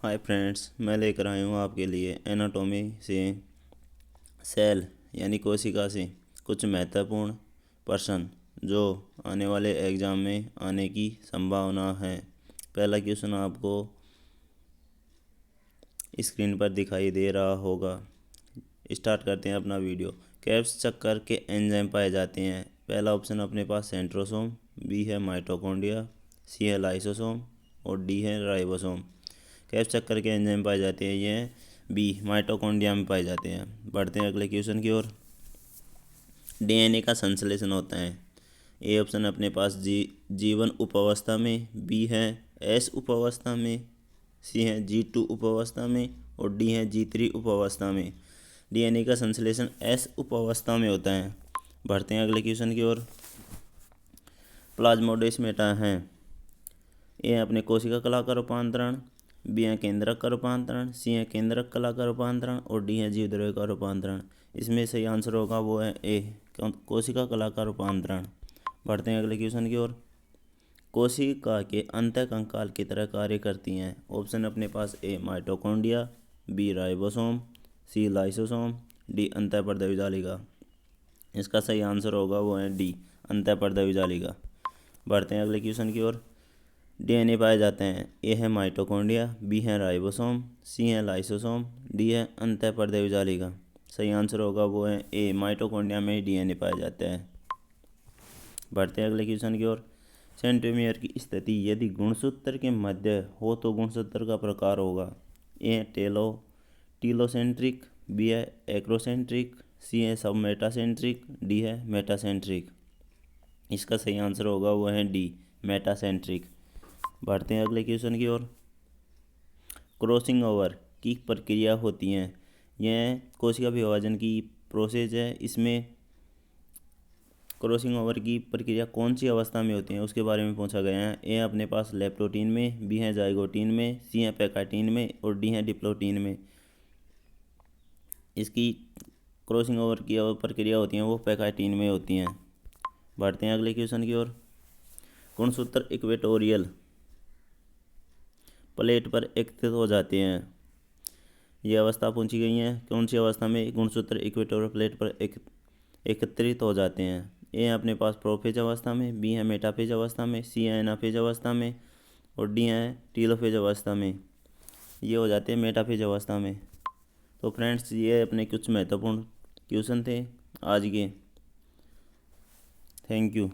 Hi friends, मैं लेकर आया हूँ आपके लिए एनाटॉमी से सेल यानी कोशिका से कुछ महत्वपूर्ण प्रश्न जो आने वाले एग्ज़ाम में आने की संभावना है। पहला क्वेश्चन आपको स्क्रीन पर दिखाई दे रहा होगा। स्टार्ट करते हैं अपना वीडियो। क्रेब्स चक्कर के एंजाइम पाए जाते हैं। पहला ऑप्शन अपने पास सेंट्रोसोम, बी है माइटोकॉन्ड्रिया, सी है लाइसोसोम और डी है राइबोसोम। क्रेब्स चक्कर के एंजाइम पाए जाते हैं, ये बी माइटोकॉन्ड्रिया में पाए जाते हैं। बढ़ते हैं अगले क्वेश्चन की ओर। डीएनए का संश्लेषण होता है। ए ऑप्शन अपने पास G1 उपावस्था में, बी है S उपावस्था में, सी है G2 उपावस्था में और डी है G3 उपावस्था में। डीएनए का संश्लेषण S उपावस्था में होता है। बढ़ते हैं अगले क्वेश्चन की ओर। प्लाज्मोडेस्माटा हैं। ए अपने कोशिका कला का रूपांतरण, बी है केंद्रक का रूपांतरण, सी है केंद्रक कला का रूपांतरण और डी है जीवद्रव्य का रूपांतरण। इसमें सही आंसर होगा वो है ए, कोशिका कला का रूपांतरण। बढ़ते हैं अगले क्वेश्चन की ओर। कोशिका के अंतःकंकाल की तरह कार्य करती हैं। ऑप्शन अपने पास ए माइटोकॉन्ड्रिया, बी राइबोसोम, सी लाइसोसोम, डी अंतःपर्दवी जालिका। इसका सही आंसर होगा वो है डी, अंतःपर्दवी जालिका। बढ़ते हैं अगले क्वेश्चन की ओर। डीएनए पाए जाते हैं। ए है माइटोकॉन्ड्रिया, बी है राइबोसोम, सी है लाइसोसोम, डी है अंतःपर्दवी जालिका। सही आंसर होगा वो है ए, माइटोकॉन्ड्रिया में डीएनए पाया जाता है। बढ़ते हैं अगले क्वेश्चन की ओर। सेंट्रोमियर की स्थिति यदि गुणसूत्र के मध्य हो तो गुणसूत्र का प्रकार होगा। ए है टीलोसेंट्रिक, बी है एक्रोसेंट्रिक, सी है सब मेटासेंट्रिक, डी है मेटासेंट्रिक। इसका सही आंसर होगा वो है डी, मेटासेंट्रिक। बढ़ते हैं अगले क्वेश्चन की ओर। क्रॉसिंग ओवर की प्रक्रिया होती है। यह कोशिका विभाजन की प्रोसेस है। इसमें क्रॉसिंग ओवर की प्रक्रिया कौन सी अवस्था में होती है उसके बारे में पूछा गया है। ए अपने पास लेप्टोटीन में, बी है जाइगोटीन में, सी है पैकाटीन में और डी है डिप्लोटीन में। इसकी क्रॉसिंग ओवर की प्रक्रिया होती है वो पैकाटीन में होती हैं। बढ़ते हैं अगले क्वेश्चन की ओर। गुणसूत्र इक्वेटोरियल प्लेट पर एकत्रित हो जाते हैं। ये अवस्था पूछी गई है, कौन सी अवस्था में गुणसूत्र इक्वेटोरियल प्लेट पर एकत्रित हो जाते हैं। ए अपने पास प्रोफेज अवस्था में, बी है मेटाफेज अवस्था में, सी है एनाफेज अवस्था में और डी है टीलोफेज अवस्था में। ये हो जाते हैं मेटाफेज अवस्था में। तो फ्रेंड्स, ये अपने कुछ महत्वपूर्ण क्वेश्चन थे आज के। Thank you.